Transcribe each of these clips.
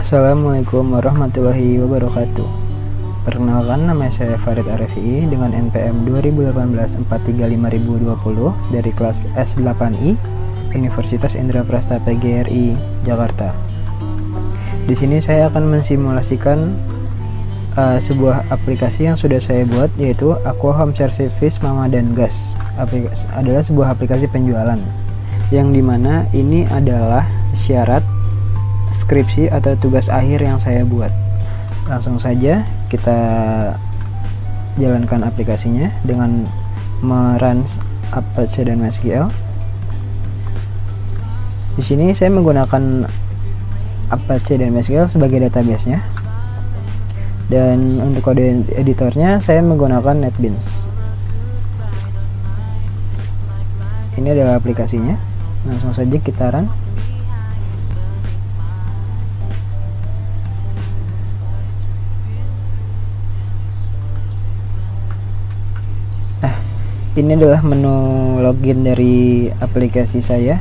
Assalamualaikum warahmatullahi wabarakatuh. Perkenalkan, nama saya Farid Arefi dengan NPM 2018-435.020 dari kelas S8I Universitas Indraprastha PGRI Jakarta. Di sini saya akan mensimulasikan sebuah aplikasi yang sudah saya buat, yaitu Aqua Home Service Mama dan Gas. Adalah sebuah aplikasi penjualan yang dimana ini adalah syarat skripsi atau tugas akhir yang saya buat. Langsung saja kita jalankan aplikasinya dengan meruns Apache dan MySQL. Di sini saya menggunakan Apache dan MySQL sebagai database-nya. Dan untuk kode editornya saya menggunakan NetBeans. Ini adalah aplikasinya. Langsung saja kita run. Ini adalah menu login dari aplikasi saya,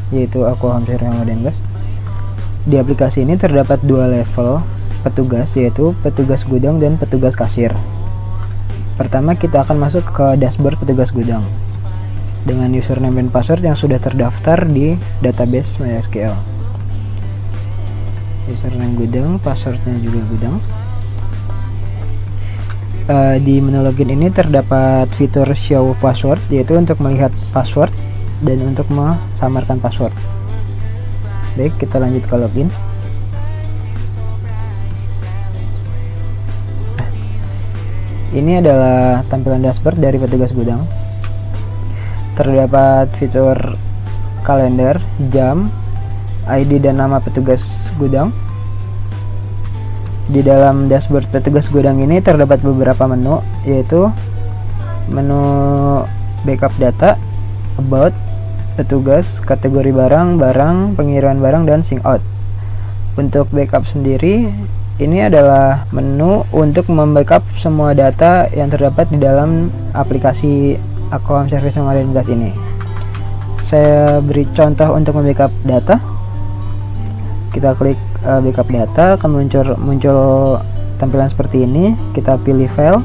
yaitu Aqua Home Service Mama dan Gas. Di aplikasi ini terdapat dua level petugas, yaitu petugas gudang dan petugas kasir. Pertama, kita akan masuk ke dashboard petugas gudang dengan username dan password yang sudah terdaftar di database MySQL. Username gudang, passwordnya juga gudang. Di menu login ini terdapat fitur show password, yaitu untuk melihat password dan untuk mensamarkan password. Baik, kita lanjut ke login. Ini adalah tampilan dashboard dari petugas gudang. Terdapat fitur kalender, jam, ID dan nama petugas gudang. Di dalam dashboard petugas gudang ini terdapat beberapa menu, yaitu menu backup data, about, petugas, kategori barang, pengiriman barang, dan sync out. Untuk backup sendiri, ini adalah menu untuk membackup semua data yang terdapat di dalam aplikasi Aqua Home Service Mama dan Gas ini. Saya beri contoh untuk membackup data. Kita klik backup data, akan muncul tampilan seperti ini. Kita pilih file,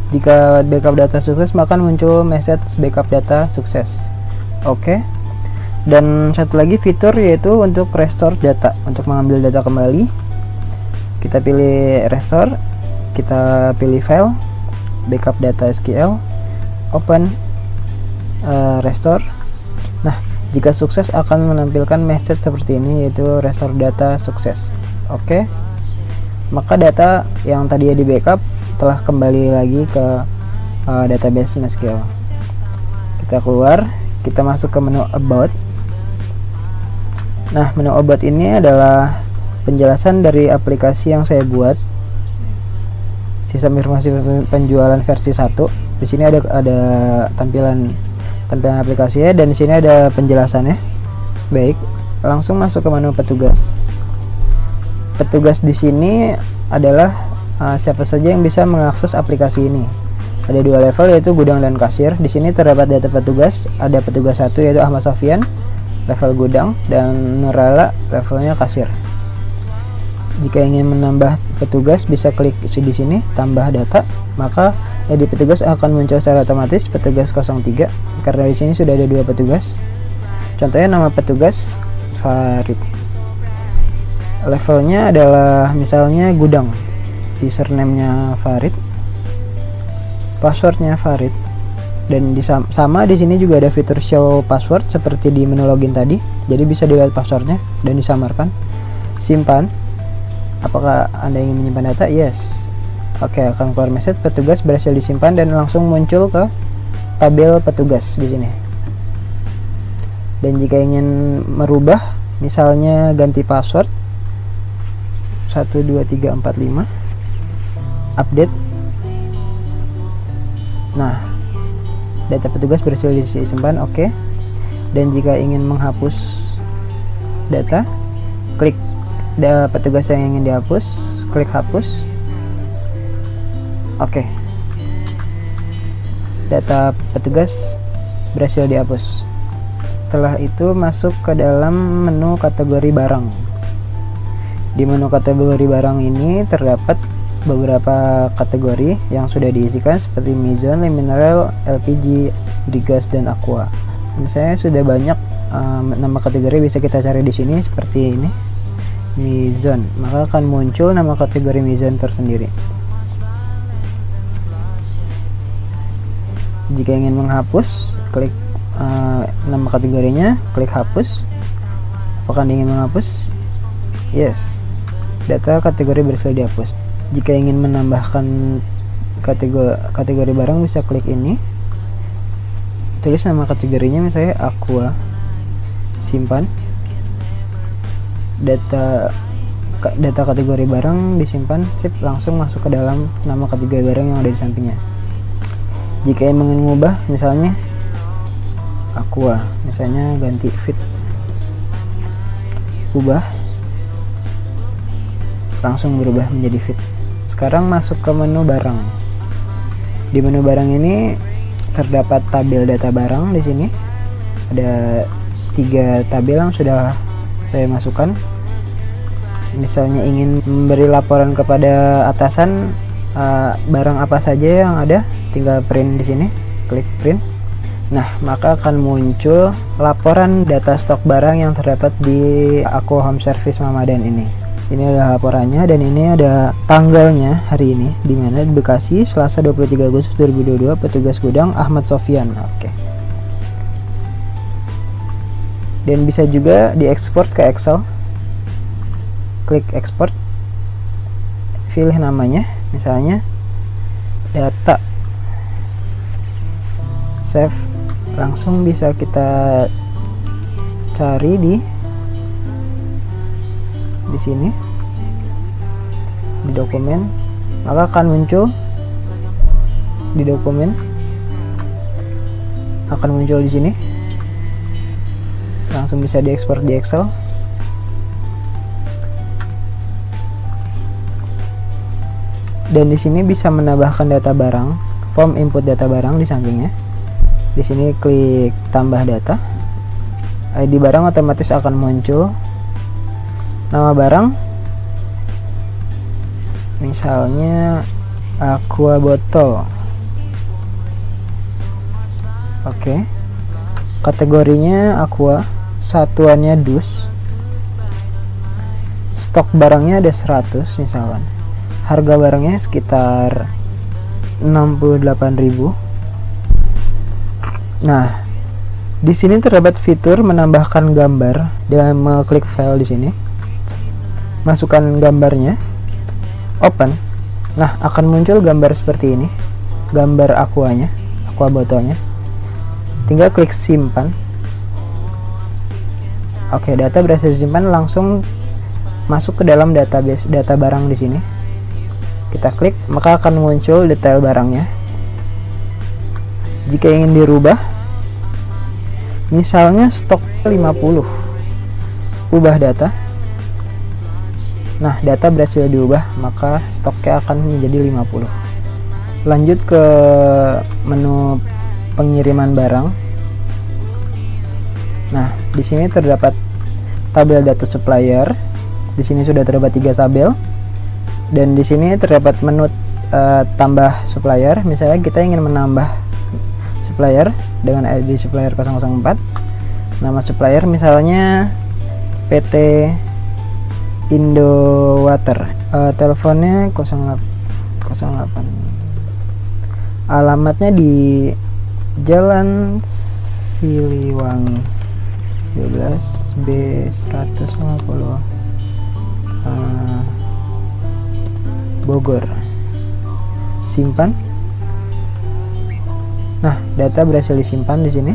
jika backup data sukses maka muncul message backup data sukses. Oke. Dan satu lagi fitur, yaitu untuk restore data, untuk mengambil data kembali. Kita pilih restore, kita pilih file, backup data SQL, open, restore. Nah, jika sukses akan menampilkan message seperti ini, yaitu restore data sukses. Oke. Maka data yang tadi di backup telah kembali lagi ke database MySQL. Kita keluar, kita masuk ke menu about. Nah, menu about ini adalah penjelasan dari aplikasi yang saya buat, sistem informasi penjualan versi 1. Di sini ada tampilan aplikasinya, dan di sini ada penjelasannya. Baik, langsung masuk ke menu petugas. Petugas di sini adalah siapa saja yang bisa mengakses aplikasi ini. Ada dua level, yaitu gudang dan kasir. Di sini terdapat data petugas. Ada petugas 1, yaitu Ahmad Sofyan, level gudang, dan Nurala, levelnya kasir. Jika ingin menambah petugas, bisa klik di sini tambah data, maka di petugas akan muncul secara otomatis petugas 03, karena di sini sudah ada dua petugas. Contohnya nama petugas Farid, levelnya adalah misalnya gudang, username-nya Farid, passwordnya Farid, dan sama di sini juga ada fitur show password seperti di menu login tadi, jadi bisa dilihat passwordnya dan disamarkan. Simpan, apakah Anda ingin menyimpan data? Yes. Oke, akan keluar message petugas berhasil disimpan, dan langsung muncul ke tabel petugas di sini. Dan jika ingin merubah, misalnya ganti password 12345, update. Nah, data petugas berhasil disimpan. Oke. Dan jika ingin menghapus data, klik petugas yang ingin dihapus, klik hapus. Oke. Data petugas berhasil dihapus. Setelah itu masuk ke dalam menu kategori barang. Di menu kategori barang ini terdapat beberapa kategori yang sudah diisikan seperti Mizone, Mineral, LPG, Brigas, dan Aqua. Misalnya sudah banyak nama kategori bisa kita cari di sini seperti ini, Mizone, maka akan muncul nama kategori Mizone tersendiri. Jika ingin menghapus, klik nama kategorinya, klik hapus. Apakah ingin menghapus? Yes, data kategori berhasil dihapus. Jika ingin menambahkan kategori barang, bisa klik ini, tulis nama kategorinya, misalnya Aqua, simpan. Data kategori barang disimpan, sip, langsung masuk ke dalam nama kategori barang yang ada di sampingnya. Jika ingin mengubah, misalnya Aqua, misalnya ganti fit, ubah, langsung berubah menjadi fit. Sekarang masuk ke menu barang. Di menu barang ini terdapat tabel data barang. Di sini ada 3 tabel yang sudah saya masukkan. Misalnya ingin memberi laporan kepada atasan barang apa saja yang ada, tinggal print di sini, klik print. Nah, maka akan muncul laporan data stok barang yang terdapat di Aqua Home Service Mamadan ini. Ini adalah laporannya dan ini ada tanggalnya hari ini, di mana di Bekasi, Selasa 23 Agustus 2022, petugas gudang Ahmad Sofyan. Oke. Dan bisa juga diekspor ke Excel. Klik ekspor. Pilih namanya, misalnya data. Save. Langsung bisa kita cari di sini, di dokumen, maka akan muncul di dokumen, akan muncul di sini, langsung bisa diekspor di Excel. Dan di sini bisa menambahkan data barang, form input data barang di sampingnya. Di sini klik tambah data, ID barang otomatis akan muncul. Nama barang, misalnya Aqua botol. Oke. Kategorinya Aqua, satuannya dus. Stok barangnya ada 100 misalkan. Harga barangnya sekitar 68.000. Nah, di sini terdapat fitur menambahkan gambar dengan mengklik file di sini. Masukkan gambarnya, open. Nah, akan muncul gambar seperti ini, gambar aquanya, aqua botolnya. Tinggal klik simpan. Oke, data berhasil disimpan, langsung masuk ke dalam database data barang di sini. Kita klik, maka akan muncul detail barangnya. Jika ingin dirubah, misalnya stok 50, ubah data. Nah, data berhasil diubah, maka stoknya akan menjadi 50. Lanjut ke menu pengiriman barang. Nah, di sini terdapat tabel data supplier. Di sini sudah terdapat 3 tabel. Dan di sini terdapat menu tambah supplier. Misalnya kita ingin menambah supplier dengan ID supplier 004. Nama supplier misalnya PT Indowater. Teleponnya 08. Alamatnya di Jalan Siliwangi 12 B 150 Bogor. Simpan. Nah, data berhasil disimpan di sini.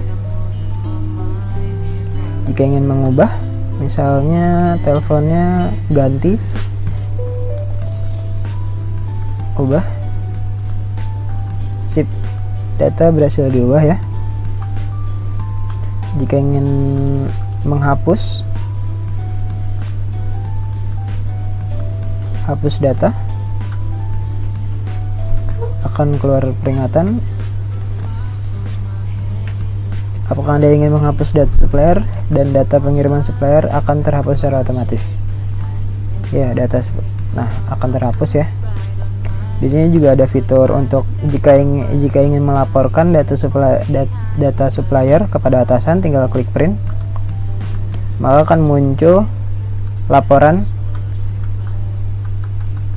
Jika ingin mengubah, misalnya teleponnya ganti, ubah, sip, data berhasil diubah ya. Jika ingin menghapus, hapus data, akan keluar peringatan. Apakah Anda ingin menghapus data supplier dan data pengiriman supplier akan terhapus secara otomatis? Ya, nah akan terhapus ya. Di sini juga ada fitur untuk jika ingin melaporkan data supplier kepada atasan, tinggal klik print. Maka akan muncul laporan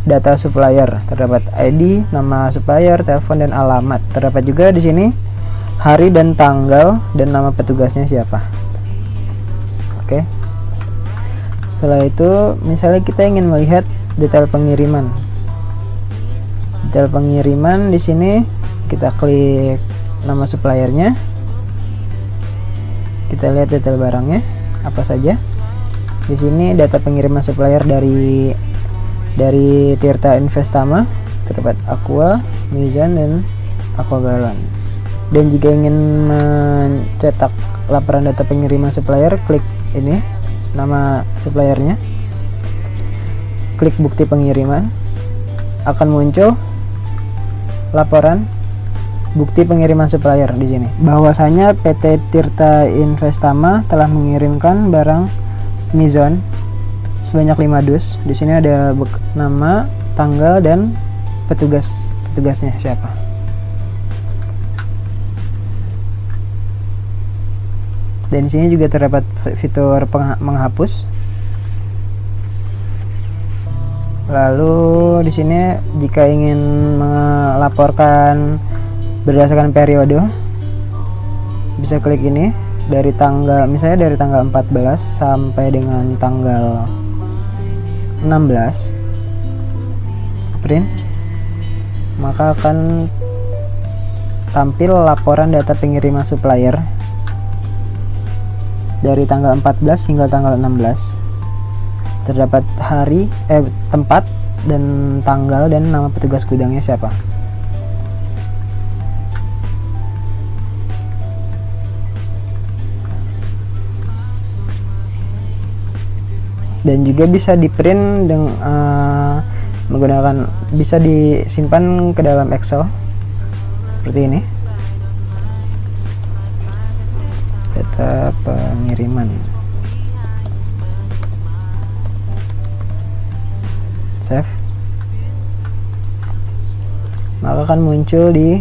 data supplier, terdapat ID, nama supplier, telepon dan alamat. Terdapat juga di sini hari dan tanggal dan nama petugasnya siapa. Oke. Setelah itu, misalnya kita ingin melihat detail pengiriman. Detail pengiriman di sini kita klik nama suppliernya. Kita lihat detail barangnya apa saja. Di sini data pengiriman supplier dari Tirta Investama, terdapat Aqua, Mizan dan Aqua Galon. Dan jika ingin mencetak laporan data pengiriman supplier, klik ini nama suppliernya, klik bukti pengiriman, akan muncul laporan bukti pengiriman supplier di sini. Bahwasanya PT Tirta Investama telah mengirimkan barang Mizon sebanyak 5 dus. Di sini ada nama, tanggal dan petugasnya siapa. Dan di sini juga terdapat fitur menghapus. Lalu di sini jika ingin melaporkan berdasarkan periode, bisa klik ini dari tanggal, misalnya dari tanggal 14 sampai dengan tanggal 16, print, maka akan tampil laporan data pengiriman supplier dari tanggal 14 hingga tanggal 16. Terdapat hari, tempat dan tanggal dan nama petugas gudangnya siapa. Dan juga bisa di print dengan menggunakan, bisa disimpan ke dalam Excel seperti ini. Data pengiriman, save, maka akan muncul di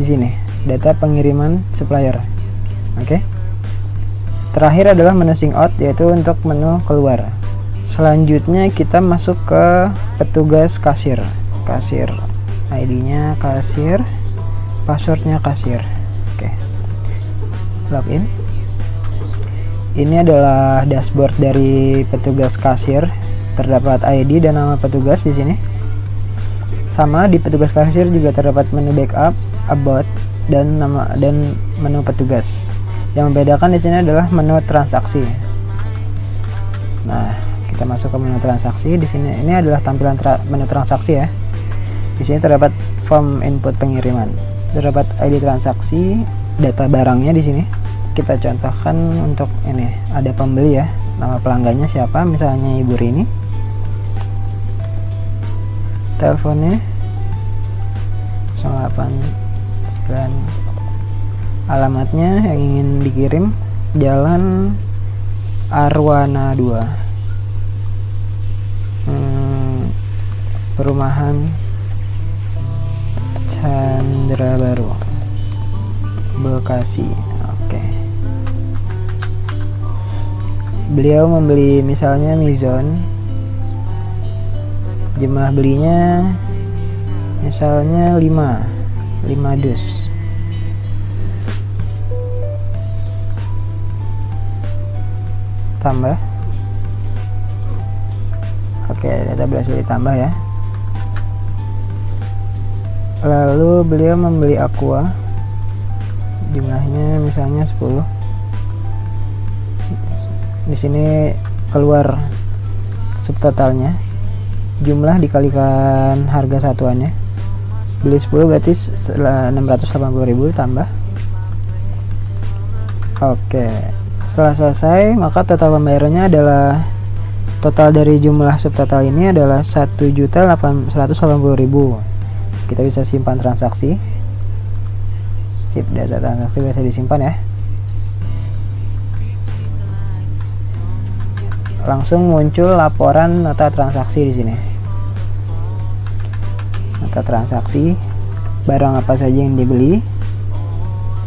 sini data pengiriman supplier. Oke. Terakhir adalah menu sync out, yaitu untuk menu keluar. Selanjutnya kita masuk ke petugas kasir. ID-nya kasir, passwordnya kasir. Oke. Login. Ini adalah dashboard dari petugas kasir. Terdapat ID dan nama petugas di sini. Sama di petugas kasir juga terdapat menu backup, about dan nama dan menu petugas. Yang membedakan di sini adalah menu transaksi. Nah, kita masuk ke menu transaksi. Di sini ini adalah tampilan menu transaksi ya. Di sini terdapat form input pengiriman. Terdapat ID transaksi, data barangnya di sini. Kita contohkan untuk ini, ada pembeli ya. Nama pelanggannya siapa? Misalnya Ibu Rini. Teleponnya 089. Alamatnya yang ingin dikirim Jalan Arwana 2, Perumahan Chandra Baru, Bekasi. Oke. Beliau membeli misalnya Mizon, jumlah belinya misalnya 5 dus. Tambah. Oke, data berhasil ditambah ya. Lalu beliau membeli Aqua, jumlahnya misalnya 10. Di sini keluar subtotalnya, jumlah dikalikan harga satuannya. Beli 10 berarti 680.000 tambah. Oke. Setelah selesai, maka total pembayarannya adalah, total dari jumlah subtotal ini adalah 1.180.000. Kita bisa simpan transaksi Sip, data transaksi bisa disimpan ya. Langsung muncul laporan nota transaksi di sini. Nota transaksi, barang apa saja yang dibeli,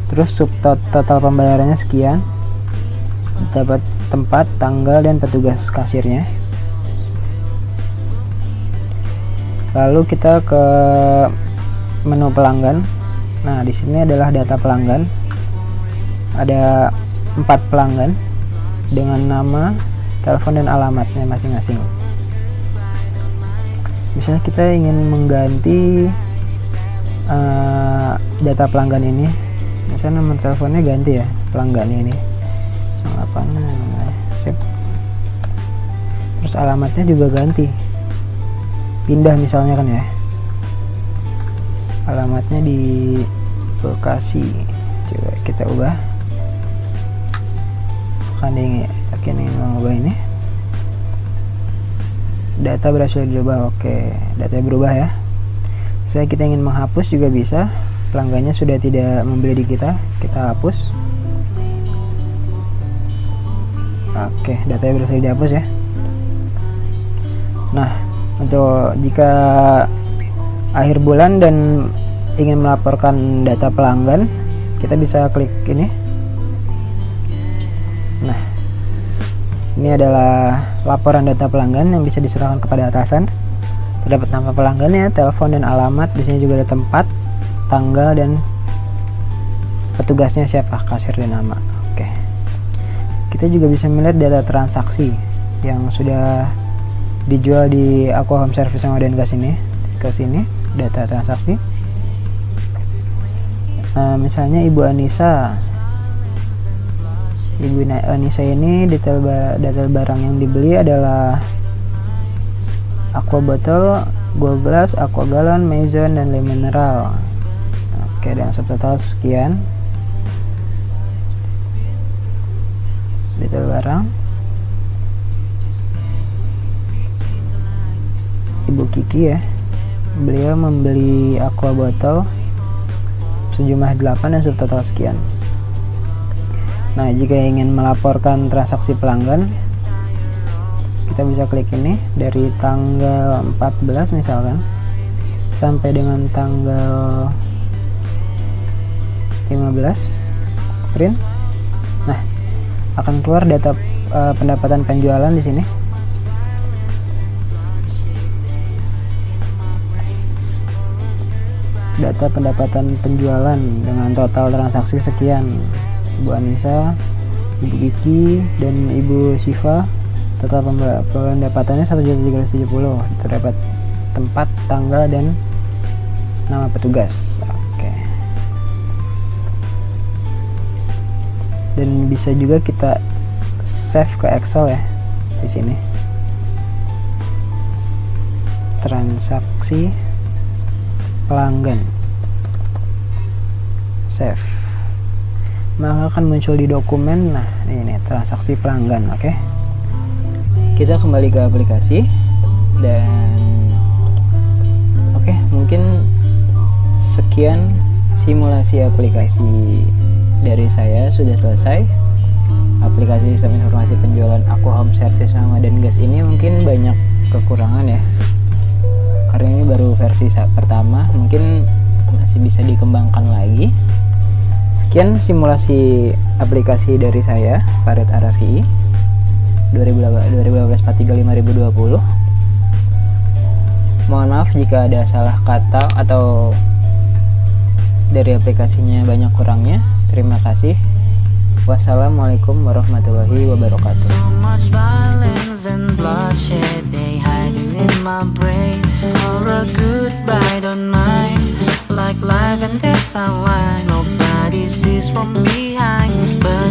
terus total pembayarannya sekian, dapat tempat, tanggal, dan petugas kasirnya. Lalu kita ke menu pelanggan. Nah, di sini adalah data pelanggan. Ada 4 pelanggan dengan nama, telepon, dan alamatnya masing-masing. Misalnya kita ingin mengganti data pelanggan ini, misalnya nomor teleponnya ganti ya, pelanggannya ini apa namanya, sip. Terus alamatnya juga ganti, pindah misalnya kan ya, alamatnya di Bekasi, coba kita ubah. Kan ingin mengubah ini, data berhasil dirubah. Oke, data berubah ya. Saya kita ingin menghapus juga bisa, pelanggannya sudah tidak membeli di kita hapus. Oke, datanya berhasil dihapus ya. Nah, untuk jika akhir bulan dan ingin melaporkan data pelanggan, kita bisa klik ini. Nah, ini adalah laporan data pelanggan yang bisa diserahkan kepada atasan. Terdapat nama pelanggannya, telepon, dan alamat. Di sini juga ada tempat, tanggal, dan petugasnya siapa, kasir, dan nama. Oke. Kita juga bisa melihat data transaksi yang sudah dijual di Aqua Home Service sama Dengas ini. Ke sini, data transaksi. Misalnya Ibu Anissa. Ibu Anissa ini detail barang yang dibeli adalah aqua botol, gold glass, aqua galon, maison, dan le mineral. Oke, dan subtotal sekian. Detail barang. Ibu Kiki ya, beliau membeli aqua botol sejumlah 8 dan subtotal sekian. Nah, jika ingin melaporkan transaksi pelanggan, kita bisa klik ini dari tanggal 14 misalkan sampai dengan tanggal 15, print. Nah, akan keluar data pendapatan penjualan di sini. Data pendapatan penjualan dengan total transaksi sekian. Ibu Anissa, Ibu Kiki, dan Ibu Siva, total pendapatannya 1.370.000. Terdapat tempat, tanggal, dan nama petugas. Oke. Dan bisa juga kita save ke Excel ya di sini. Transaksi pelanggan, save, maka akan muncul di dokumen. Nah, ini transaksi pelanggan. Oke, kita kembali ke aplikasi dan oke, mungkin sekian simulasi aplikasi dari saya sudah selesai. Aplikasi sistem informasi penjualan Aqua Home Service sama Dengas ini mungkin banyak kekurangan ya, karena ini baru versi pertama, mungkin masih bisa dikembangkan lagi. Sekian simulasi aplikasi dari saya, Farid Arafi, 2018-43-5020. Mohon maaf jika ada salah kata atau dari aplikasinya banyak kurangnya. Terima kasih. Wassalamualaikum warahmatullahi wabarakatuh. So much violence and bloodshed, they hiding in my brain. Or a goodbye don't mind, like life and death online. Nobody sees from behind, but